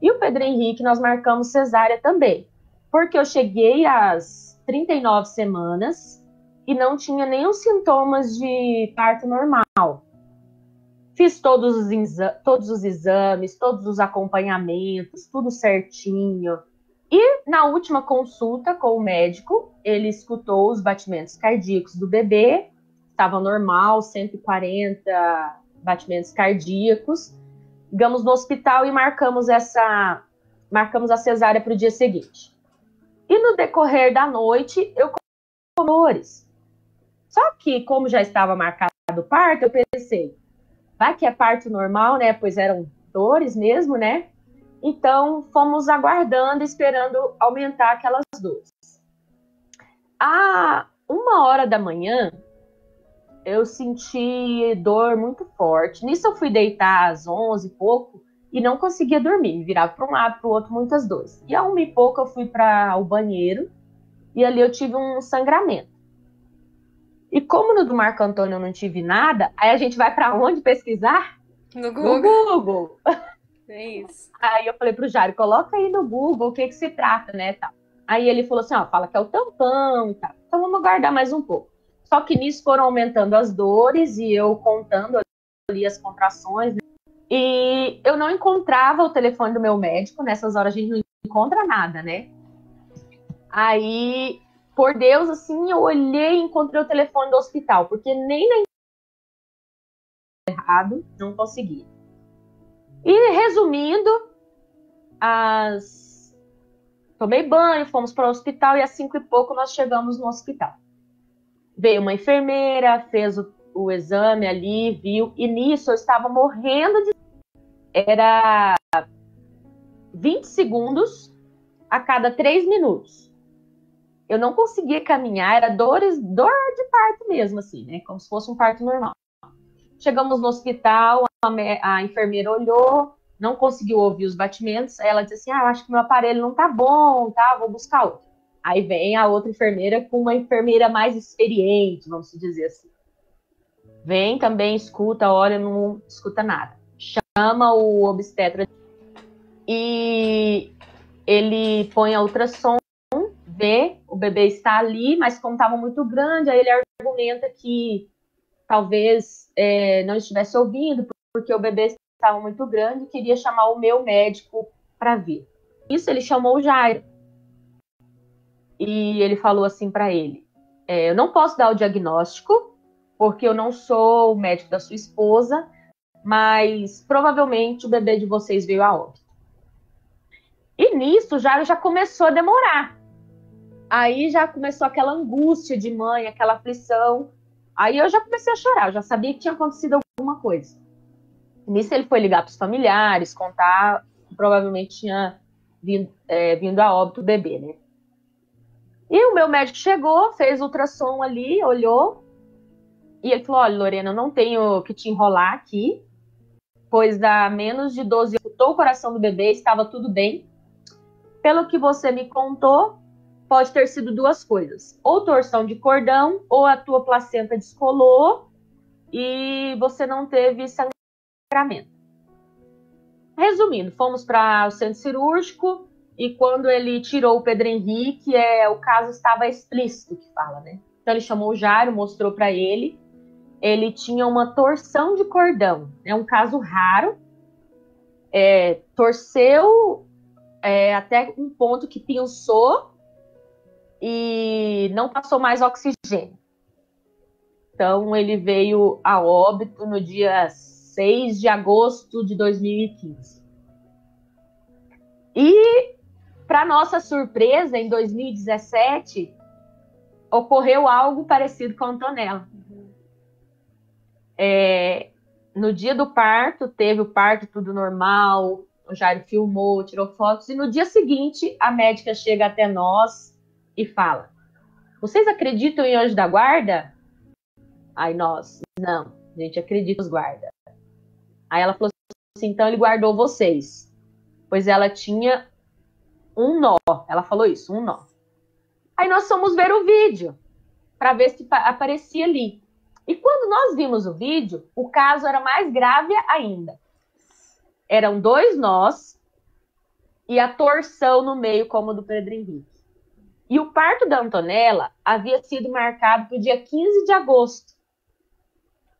E o Pedro Henrique, nós marcamos cesárea também, porque eu cheguei às 39 semanas e não tinha nenhum sintomas de parto normal. Fiz todos os exames, todos os acompanhamentos, tudo certinho. E na última consulta com o médico, ele escutou os batimentos cardíacos do bebê, estava normal, 140 batimentos cardíacos. Chegamos no hospital e marcamos a cesárea para o dia seguinte. E no decorrer da noite, eu com dores. Só que, como já estava marcado o parto, eu pensei, vai que é parto normal, né? Pois eram dores mesmo, né? Então, fomos aguardando, esperando aumentar aquelas dores. À 1h da manhã, eu senti dor muito forte. Nisso eu fui deitar às 11 e pouco e não conseguia dormir. Me virava para um lado, para o outro, muitas dores. E à 1h e pouco eu fui para o banheiro e ali eu tive um sangramento. E como no do Marco Antônio eu não tive nada, aí a gente vai para onde pesquisar? No Google. No Google. É isso. Aí eu falei pro Jário, coloca aí no Google o que se trata, né, tal. Aí ele falou assim, fala que é o tampão e tal. Então vamos aguardar mais um pouco. Só que nisso foram aumentando as dores e eu contando ali as contrações, né? E eu não encontrava o telefone do meu médico. Nessas horas a gente não encontra nada, né? Aí, por Deus, assim, eu olhei e encontrei o telefone do hospital, porque nem na errado, não consegui. E resumindo, tomei banho, fomos para o hospital e às 5 e pouco nós chegamos no hospital. Veio uma enfermeira, fez o exame ali, viu, e nisso eu estava morrendo de... Era 20 segundos a cada 3 minutos. Eu não conseguia caminhar, era dor de parto mesmo, assim, né? Como se fosse um parto normal. Chegamos no hospital, a enfermeira olhou, não conseguiu ouvir os batimentos. Aí ela disse assim, eu acho que meu aparelho não tá bom, tá? Vou buscar outro. Aí vem a outra enfermeira com uma enfermeira mais experiente, vamos dizer assim. Vem também, escuta, olha, não escuta nada. Chama o obstetra e ele põe a ultrassom, vê, o bebê está ali, mas como estava muito grande, aí ele argumenta que talvez não estivesse ouvindo, porque o bebê estava muito grande e queria chamar o meu médico para vir. Isso ele chamou o Jairo. E ele falou assim para ele, eu não posso dar o diagnóstico, porque eu não sou o médico da sua esposa, mas provavelmente o bebê de vocês veio a óbito. E nisso o Jairo já começou a demorar. Aí já começou aquela angústia de mãe, aquela aflição. Aí eu já comecei a chorar, eu já sabia que tinha acontecido alguma coisa. Nisso ele foi ligar para os familiares, contar que provavelmente tinha vindo a óbito o bebê, né? E o meu médico chegou, fez ultrassom ali, olhou, e ele falou, olha, Lorena, eu não tenho que te enrolar aqui, pois há menos de 12 anos, escutou o coração do bebê, estava tudo bem. Pelo que você me contou, pode ter sido duas coisas. Ou torção de cordão, ou a tua placenta descolou e você não teve sangramento. Resumindo, fomos para o centro cirúrgico e quando ele tirou o Pedro Henrique, o caso estava explícito, que fala, né? Então ele chamou o Jairo, mostrou para ele. Ele tinha uma torção de cordão. É um caso raro. Torceu até um ponto que pinçou e não passou mais oxigênio. Então, ele veio a óbito no dia 6 de agosto de 2015. E, para nossa surpresa, em 2017, ocorreu algo parecido com a Antonella. No dia do parto, teve o parto tudo normal, o Jairo filmou, tirou fotos, e no dia seguinte, a médica chega até nós e fala, vocês acreditam em anjo da guarda? Aí nós, não, a gente acredita nos guarda. Aí ela falou assim, então ele guardou vocês. Pois ela tinha um nó, ela falou isso, um nó. Aí nós fomos ver o vídeo, para ver se aparecia ali. E quando nós vimos o vídeo, o caso era mais grave ainda. Eram 2 nós e a torção no meio, como o do Pedro Henrique. E o parto da Antonella havia sido marcado para o dia 15 de agosto.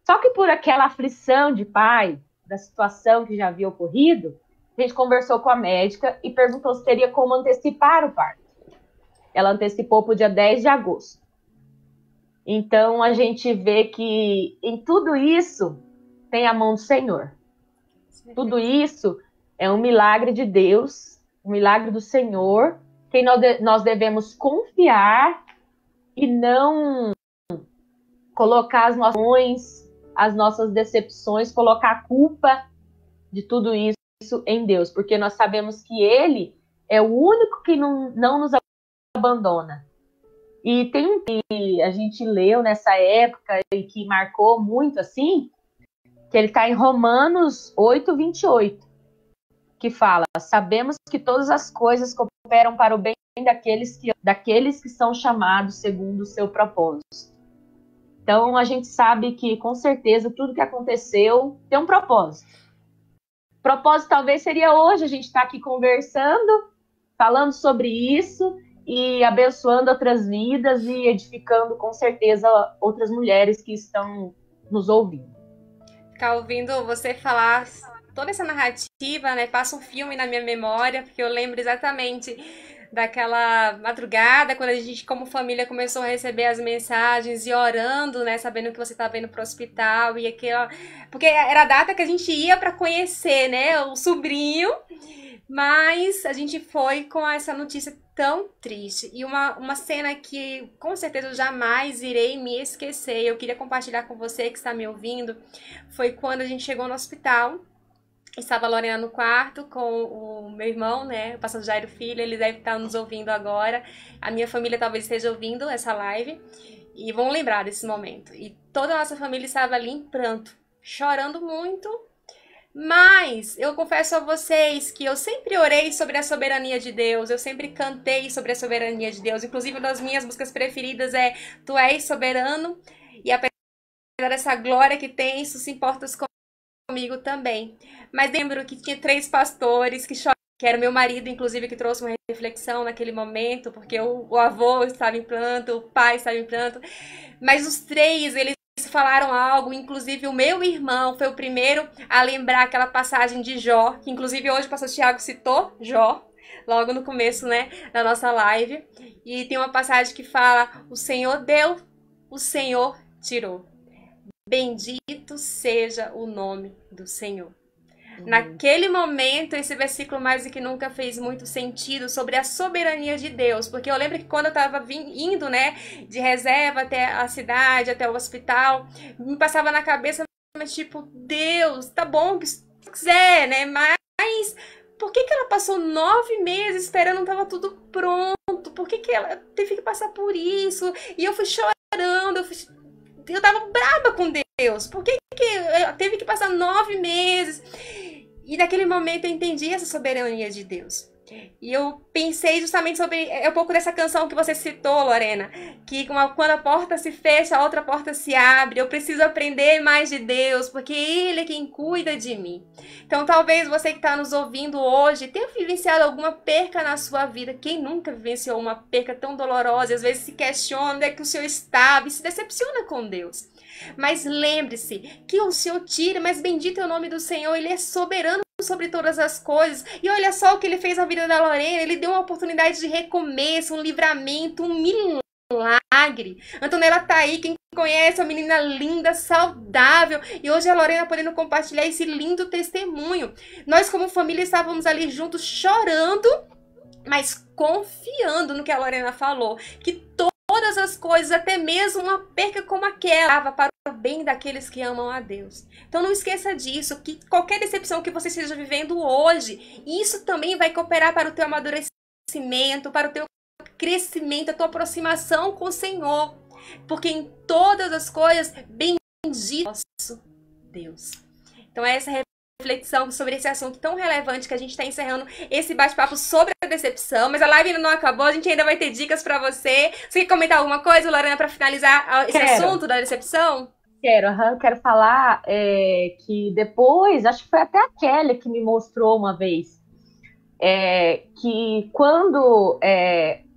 Só que por aquela aflição de pai, da situação que já havia ocorrido, a gente conversou com a médica e perguntou se teria como antecipar o parto. Ela antecipou para o dia 10 de agosto. Então, a gente vê que em tudo isso tem a mão do Senhor. Tudo isso é um milagre de Deus, um milagre do Senhor, que nós devemos confiar e não colocar as nossas decepções, colocar a culpa de tudo isso em Deus, porque nós sabemos que Ele é o único que não nos abandona. E tem um que a gente leu nessa época e que marcou muito assim, que ele está em Romanos 8:28, que fala, sabemos que todas as coisas cooperam para o bem daqueles que são chamados segundo o seu propósito. Então a gente sabe que com certeza tudo que aconteceu tem um propósito. O propósito talvez seria hoje a gente estar aqui conversando, falando sobre isso, e abençoando outras vidas e edificando, com certeza, outras mulheres que estão nos ouvindo. Ficar ouvindo você falar toda essa narrativa, né? Passa um filme na minha memória, porque eu lembro exatamente daquela madrugada, quando a gente, como família, começou a receber as mensagens e orando, né? Sabendo que você estava indo para o hospital e aquela... Porque era a data que a gente ia para conhecer, né? O sobrinho, mas a gente foi com essa notícia tão triste. E uma cena que com certeza eu jamais irei me esquecer, eu queria compartilhar com você que está me ouvindo, foi quando a gente chegou no hospital. Estava a Lorena no quarto com o meu irmão, né, o pastor Jairo Filho, ele deve estar nos ouvindo agora. A minha família talvez esteja ouvindo essa live e vão lembrar desse momento. E toda a nossa família estava ali em pranto, chorando muito. Mas eu confesso a vocês que eu sempre orei sobre a soberania de Deus, eu sempre cantei sobre a soberania de Deus. Inclusive, uma das minhas músicas preferidas é Tu és soberano, e apesar dessa glória que tem, isso se importa comigo também. Mas lembro que tinha 3 pastores que choraram, que era meu marido, inclusive, que trouxe uma reflexão naquele momento, porque o avô estava em pranto, o pai estava em pranto, mas os 3, eles falaram algo, inclusive o meu irmão foi o primeiro a lembrar aquela passagem de Jó, que inclusive hoje o pastor Tiago citou Jó, logo no começo, né, da nossa live, e tem uma passagem que fala, o Senhor deu, o Senhor tirou. Bendito seja o nome do Senhor. Naquele momento, esse versículo mais do que nunca fez muito sentido sobre a soberania de Deus. Porque eu lembro que quando eu estava indo, né, de reserva até a cidade, até o hospital, me passava na cabeça, mas tipo, Deus, tá bom, se quiser, né, mas por que ela passou 9 meses esperando, não estava tudo pronto? Por que ela teve que passar por isso? E eu fui chorando, eu tava brava com Deus. Por que eu teve que passar 9 meses? E naquele momento eu entendi essa soberania de Deus. E eu pensei justamente sobre um pouco dessa canção que você citou, Lorena, que quando a porta se fecha, a outra porta se abre. Eu preciso aprender mais de Deus, porque Ele é quem cuida de mim. Então talvez você que está nos ouvindo hoje tenha vivenciado alguma perca na sua vida. Quem nunca vivenciou uma perca tão dolorosa? Às vezes se questiona onde é que o Senhor estava e se decepciona com Deus. Mas lembre-se que o Senhor tira, mas bendito é o nome do Senhor, Ele é soberano sobre todas as coisas. E olha só o que Ele fez na vida da Lorena. Ele deu uma oportunidade de recomeço, um livramento, um milagre. Antonella tá aí, quem conhece, uma menina linda, saudável. E hoje a Lorena podendo compartilhar esse lindo testemunho. Nós como família estávamos ali juntos chorando, mas confiando no que a Lorena falou, que todas as coisas, até mesmo uma perca como aquela, para o bem daqueles que amam a Deus. Então não esqueça disso, que qualquer decepção que você esteja vivendo hoje, isso também vai cooperar para o teu amadurecimento, para o teu crescimento, a tua aproximação com o Senhor. Porque em todas as coisas, bendito nosso Deus. Então essa é a reflexão sobre esse assunto tão relevante que a gente está encerrando esse bate-papo sobre a decepção, mas a live ainda não acabou, a gente ainda vai ter dicas para você. Você quer comentar alguma coisa, Lorena, para finalizar esse assunto da decepção? Quero falar que depois, acho que foi até a Kelly que me mostrou uma vez, que quando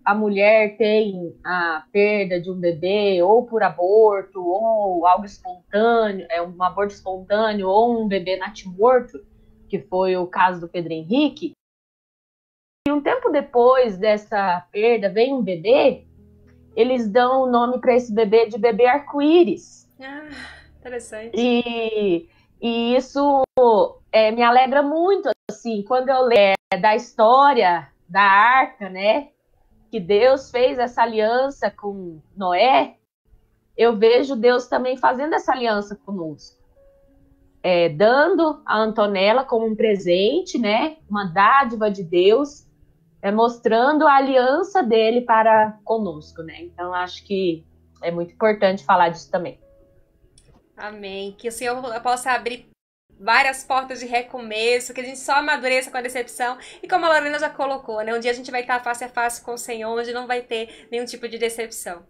a mulher tem a perda de um bebê, ou por aborto, ou algo espontâneo, um aborto espontâneo, ou um bebê natimorto, que foi o caso do Pedro Henrique, e um tempo depois dessa perda vem um bebê, eles dão o nome para esse bebê de bebê arco-íris. Ah, interessante. E isso me alegra muito, assim, quando eu leio da história da arca, né, que Deus fez essa aliança com Noé, eu vejo Deus também fazendo essa aliança conosco. Dando a Antonella como um presente, né, uma dádiva de Deus, mostrando a aliança dele para conosco, né? Então, acho que é muito importante falar disso também. Amém. Que o Senhor possa abrir várias portas de recomeço, que a gente só amadureça com a decepção. E como a Lorena já colocou, né? Um dia a gente vai estar face a face com o Senhor, onde não vai ter nenhum tipo de decepção.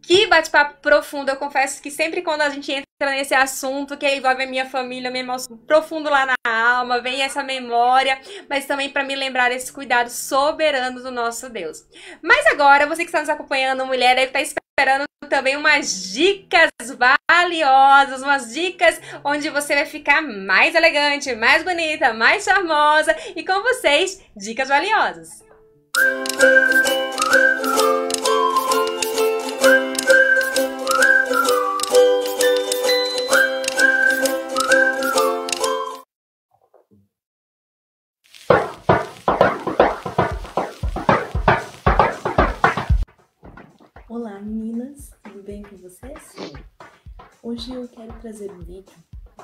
Que bate-papo profundo. Eu confesso que sempre quando a gente entra nesse assunto, que envolve a minha família, minha emoção profundo lá na alma, vem essa memória, mas também para me lembrar desse cuidado soberano do nosso Deus. Mas agora, você que está nos acompanhando, mulher, deve estar esperando também umas dicas valiosas, umas dicas onde você vai ficar mais elegante, mais bonita, mais charmosa. E com vocês, dicas valiosas. Olá meninas, tudo bem com vocês? Hoje eu quero trazer um vídeo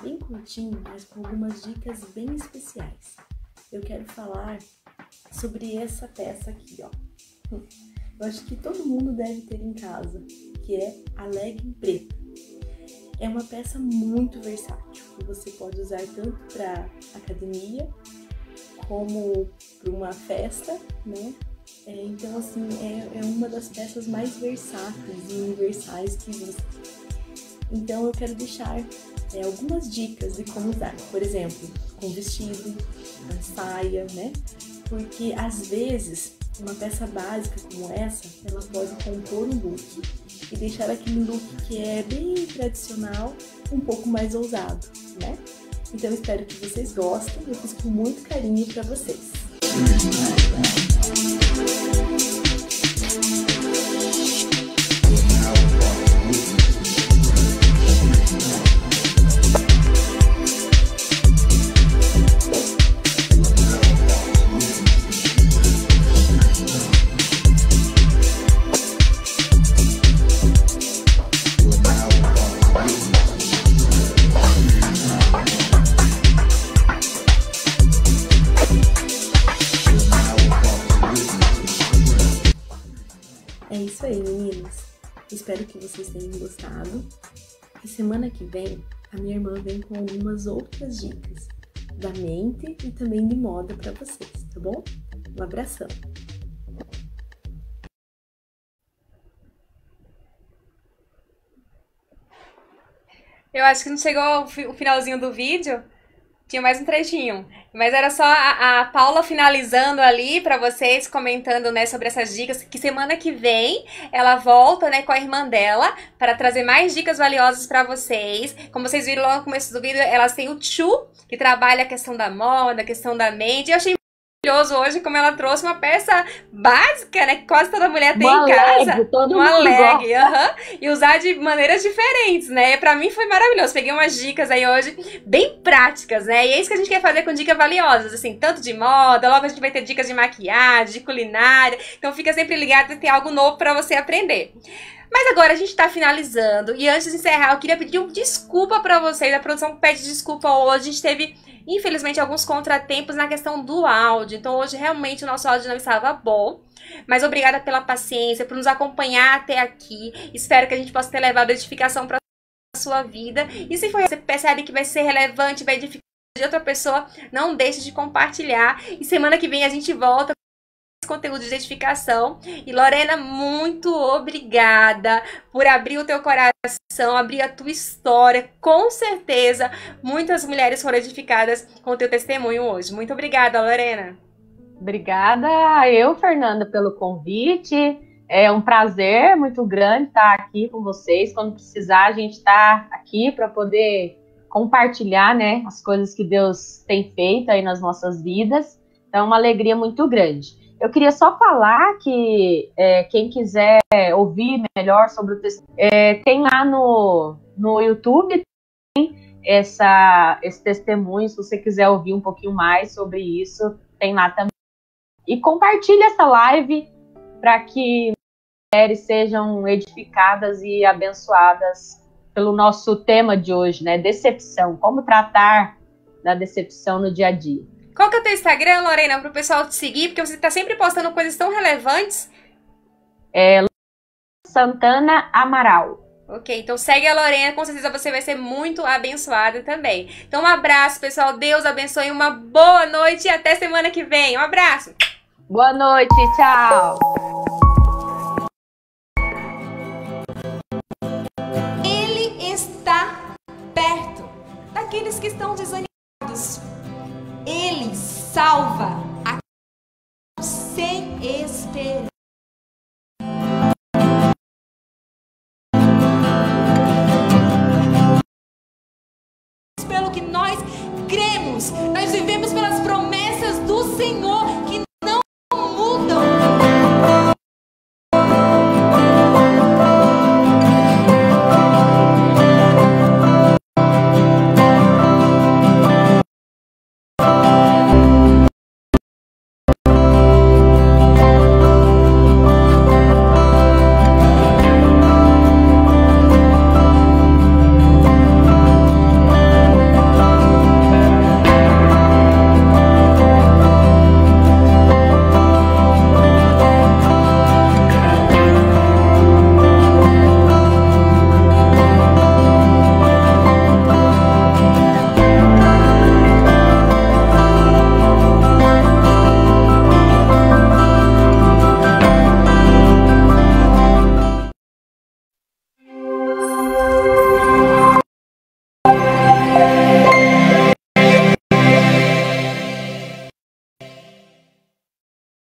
bem curtinho, mas com algumas dicas bem especiais. Eu quero falar sobre essa peça aqui, ó. Eu acho que todo mundo deve ter em casa, que é a legging preta. É uma peça muito versátil, que você pode usar tanto para academia, como para uma festa, né? Então, assim, é uma das peças mais versáteis e universais que existem. Então, eu quero deixar algumas dicas de como usar. Por exemplo, com vestido, com saia, né? Porque, às vezes, uma peça básica como essa, ela pode compor um look e deixar aquele look que é bem tradicional, um pouco mais ousado, né? Então, eu espero que vocês gostem. Eu fiz com muito carinho para vocês. espero que vocês tenham gostado. E semana que vem, a minha irmã vem com algumas outras dicas da mente e também de moda para vocês, tá bom? Um abração! Eu acho que não chegou o finalzinho do vídeo. Tinha mais um trechinho. Mas era só a Paula finalizando ali pra vocês, comentando, né, sobre essas dicas. Que semana que vem ela volta, né, com a irmã dela para trazer mais dicas valiosas pra vocês. Como vocês viram lá no começo do vídeo, elas têm o Chu, que trabalha a questão da moda, a questão da mente. Eu achei maravilhoso hoje como ela trouxe uma peça básica, né, que quase toda mulher tem em casa. Uma leg, e usar de maneiras diferentes, né? Pra mim foi maravilhoso. Peguei umas dicas aí hoje bem práticas, né? E é isso que a gente quer fazer com dicas valiosas, assim, tanto de moda, logo a gente vai ter dicas de maquiagem, de culinária. Então fica sempre ligado e tem algo novo pra você aprender. Mas agora a gente tá finalizando e antes de encerrar eu queria pedir uma desculpa pra vocês. A produção pede desculpa hoje, a gente teve, infelizmente, alguns contratempos na questão do áudio. Então hoje realmente o nosso áudio não estava bom. Mas obrigada pela paciência, por nos acompanhar até aqui. Espero que a gente possa ter levado edificação pra sua vida. E se for você percebe que vai ser relevante, vai edificar de outra pessoa, não deixe de compartilhar. E semana que vem a gente volta conteúdo de edificação. E Lorena, muito obrigada por abrir o teu coração, abrir a tua história. Com certeza, muitas mulheres foram edificadas com o teu testemunho hoje. Muito obrigada, Lorena. Obrigada a eu, Fernanda, pelo convite. É um prazer muito grande estar aqui com vocês. Quando precisar, a gente está aqui para poder compartilhar, né, as coisas que Deus tem feito aí nas nossas vidas. Então, é uma alegria muito grande. Eu queria só falar que quem quiser ouvir melhor sobre o testemunho, tem lá no YouTube esse testemunho. Se você quiser ouvir um pouquinho mais sobre isso, tem lá também. E compartilhe essa live para que mulheres sejam edificadas e abençoadas pelo nosso tema de hoje, né? Decepção. Como tratar da decepção no dia a dia. Qual que é o teu Instagram, Lorena, para o pessoal te seguir? Porque você está sempre postando coisas tão relevantes. Santana Amaral. Ok, então segue a Lorena, com certeza você vai ser muito abençoada também. Então um abraço, pessoal. Deus abençoe, uma boa noite e até semana que vem. Um abraço. Boa noite, tchau. Ele está perto daqueles que estão desanimados. Ele salva a sem esperança. Pelo que nós cremos, nós vivemos pelas promessas do Senhor.